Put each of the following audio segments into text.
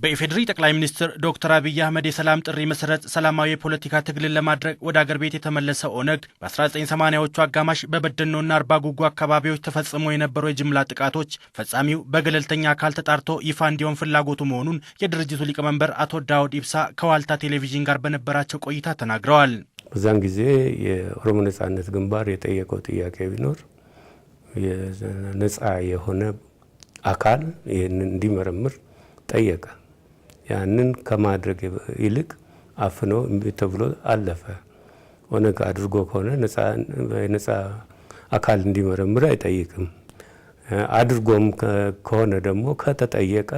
በኢፌድሪ ጠቅላይ ሚኒስትር ዶክተር አብይ አህመድ የሰላም ጥሪ መሰረት ሰላማዊ የፖለቲካ ትግልን ለማድረግ ወደ አገር ቤት የተመለሰው ኦነግ በ1980ዎቹ አጋማሽ በበደኖና አርባ ጉጉ አካባቢዎች ተፈጽሞ የነበሩ የጅምላ ጥቃቶች ፈጻሚው በገለልተኛ አካል ተጣርቶ ይፋ እንዲሆን ፍላጎቱ መሆኑን የድርጅቱ ሊቀመንበር አቶ ዳውድ ኢብሳ ከዋልታ ቴሌቪዥን ጋር በነበራቸው ቆይታ ተናግረዋል። በዛን ጊዜ የኦሮሞ ነጻነት ግንባር የጠየቀው ጥያቄ ቢኖር የነጻ የሆነ አካል ይህንን እንዲመረምር ጠየቀ። ያንን ከማድረግ ይልቅ አፍኖ ተብሎ አለፈ። ኦነግ አድርጎ ከሆነ ነጻ አካል እንዲመረምር አይጠይቅም። አድርጎም ከሆነ ደግሞ ከተጠየቀ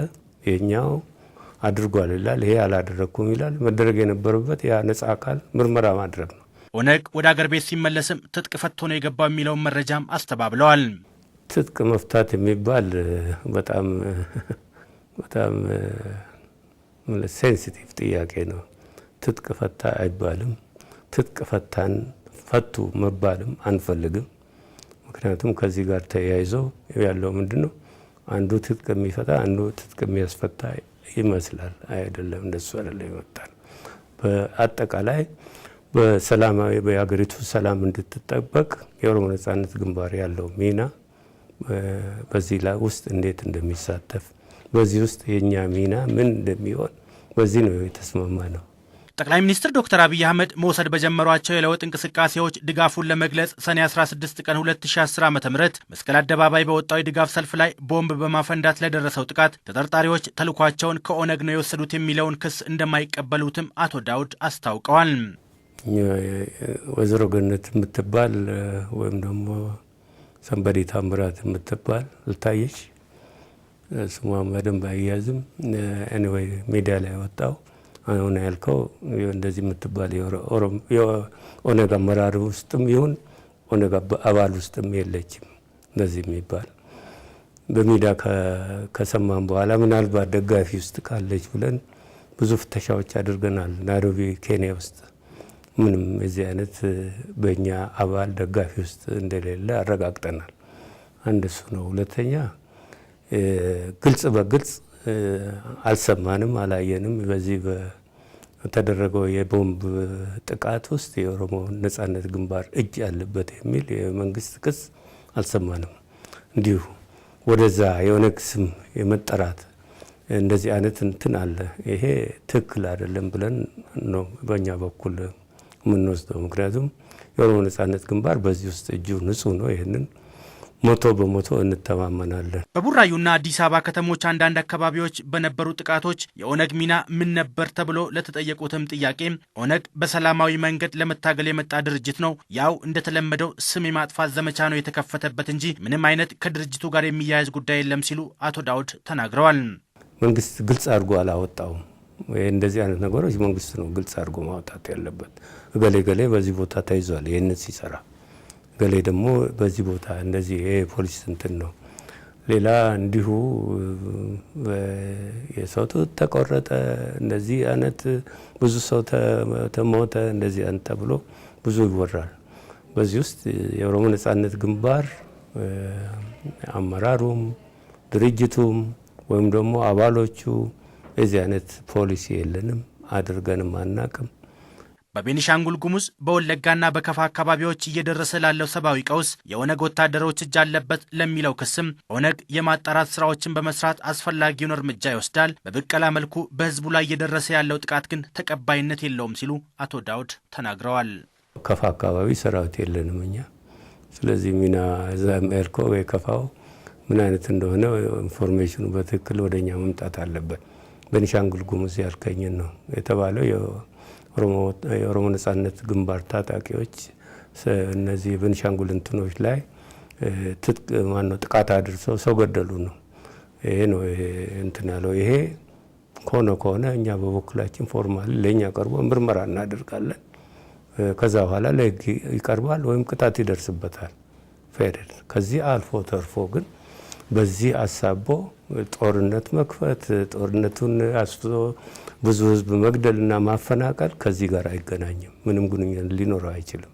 የኛው አድርጓል ይላል፣ ይሄ አላደረኩም ይላል። መደረግ የነበረበት ያ ነጻ አካል ምርመራ ማድረግ ነው። ኦነግ ወደ አገር ቤት ሲመለስም ትጥቅ ፈቶ ነው የገባው የሚለውን መረጃም አስተባብለዋል። ትጥቅ መፍታት የሚባል በጣም ሴንሲቲቭ ጥያቄ ነው። ትጥቅ ፈታ አይባልም። ትጥቅ ፈቱ መባልም አንፈልግም። ምክንያቱም ከዚህ ጋር ተያይዞ ያለው ምንድነው? አንዱ ትጥቅ የሚፈታ አንዱ ትጥቅ የሚያስፈታ ይመስላል። አይደለም፣ እንደሱ አይደለም ይመጣል። በአጠቃላይ በሰላማዊ በአገሪቱ ሰላም እንድትጠበቅ የኦሮሞ ነጻነት ግንባር ያለው ሚና በዚህ ላይ ውስጥ እንዴት እንደሚሳተፍ በዚህ ውስጥ የኛ ሚና ምን እንደሚሆን በዚህ ነው የተስማማ ነው። ጠቅላይ ሚኒስትር ዶክተር አብይ አህመድ መውሰድ በጀመሯቸው የለውጥ እንቅስቃሴዎች ድጋፉን ለመግለጽ ሰኔ 16 ቀን 2010 ዓ.ም መስቀል አደባባይ በወጣው የድጋፍ ሰልፍ ላይ ቦምብ በማፈንዳት ለደረሰው ጥቃት ተጠርጣሪዎች ተልኳቸውን ከኦነግ ነው የወሰዱት የሚለውን ክስ እንደማይቀበሉትም አቶ ዳውድ አስታውቀዋል። ወይዘሮ ገነት የምትባል ወይም ደግሞ ሰንበዲ ታምራት የምትባል ልታየሽ ስሟን በደንብ አያያዝም። ኤኒዌይ ሚዲያ ላይ ወጣው አሁን ያልከው እንደዚህ የምትባል የኦነግ አመራር ውስጥም ይሁን ኦነግ አባል ውስጥም የለችም። እንደዚህ የሚባል በሚዲያ ከሰማን በኋላ ምናልባት ደጋፊ ውስጥ ካለች ብለን ብዙ ፍተሻዎች አድርገናል። ናይሮቢ ኬንያ ውስጥ ምንም እዚህ አይነት በእኛ አባል ደጋፊ ውስጥ እንደሌለ አረጋግጠናል። አንድ እሱ ነው። ሁለተኛ ግልጽ በግልጽ አልሰማንም አላየንም። በዚህ በተደረገው የቦምብ ጥቃት ውስጥ የኦሮሞ ነጻነት ግንባር እጅ ያለበት የሚል የመንግስት ክስ አልሰማንም። እንዲሁ ወደዛ የኦነግ ስም የመጠራት እንደዚህ አይነት እንትን አለ። ይሄ ትክክል አይደለም ብለን ነው በእኛ በኩል የምንወስደው። ምክንያቱም የኦሮሞ ነጻነት ግንባር በዚህ ውስጥ እጁ ንጹህ ነው። ይህንን 100% እንተማመናለን። በቡራዩና አዲስ አበባ ከተሞች አንዳንድ አካባቢዎች በነበሩ ጥቃቶች የኦነግ ሚና ምን ነበር ተብሎ ለተጠየቁትም ጥያቄ ኦነግ በሰላማዊ መንገድ ለመታገል የመጣ ድርጅት ነው፣ ያው እንደተለመደው ስም የማጥፋት ዘመቻ ነው የተከፈተበት እንጂ ምንም አይነት ከድርጅቱ ጋር የሚያያዝ ጉዳይ የለም ሲሉ አቶ ዳውድ ተናግረዋል። መንግስት ግልጽ አድርጎ አላወጣውም። እንደዚህ አይነት ነገሮች መንግስት ነው ግልጽ አድርጎ ማውጣት ያለበት። ገሌ በዚህ ቦታ ተይዟል ይሄንን ሲሰራ፣ ገሌ ደግሞ በዚህ ቦታ እንደዚህ የፖሊስ እንትን ነው። ሌላ እንዲሁ የሰው ተቆረጠ እንደዚህ አይነት ብዙ ሰው ተሞተ እንደዚህ አንተ ብሎ ብዙ ይወራል። በዚህ ውስጥ የኦሮሞ ነጻነት ግንባር አመራሩም ድርጅቱም ወይም ደግሞ አባሎቹ እዚህ አይነት ፖሊሲ የለንም፣ አድርገንም አናቅም። በቤኒሻንጉል ጉሙዝ በወለጋና በከፋ አካባቢዎች እየደረሰ ላለው ሰብአዊ ቀውስ የኦነግ ወታደሮች እጅ አለበት ለሚለው ክስም ኦነግ የማጣራት ስራዎችን በመስራት አስፈላጊውን እርምጃ ይወስዳል፣ በብቀላ መልኩ በህዝቡ ላይ እየደረሰ ያለው ጥቃት ግን ተቀባይነት የለውም ሲሉ አቶ ዳውድ ተናግረዋል። ከፋ አካባቢ ሰራዊት የለንም እኛ። ስለዚህ ሚና እዛም ኤርኮ ወይ ከፋው ምን አይነት እንደሆነ ኢንፎርሜሽኑ በትክክል ወደኛ መምጣት አለበት። ቤኒሻንጉል ጉሙዝ ያልከኝን ነው የተባለው። የኦሮሞ ነጻነት ግንባር ታጣቂዎች እነዚህ ቤኒሻንጉል እንትኖች ላይ ጥቃት አድርሰው ሰው ገደሉ ነው። ይሄ ነው እንትን ያለው። ይሄ ከሆነ እኛ በበኩላችን ፎርማሊ ለኛ ቀርቦ ምርመራ እናደርጋለን። ከዛ በኋላ ለህግ ይቀርባል ወይም ቅጣት ይደርስበታል። ፌደራል ከዚህ አልፎ ተርፎ ግን በዚህ አሳቦ ጦርነት መክፈት ጦርነቱን አስፍቶ ብዙ ህዝብ መግደልና ማፈናቀል ከዚህ ጋር አይገናኝም። ምንም ግንኙነት ሊኖረው አይችልም።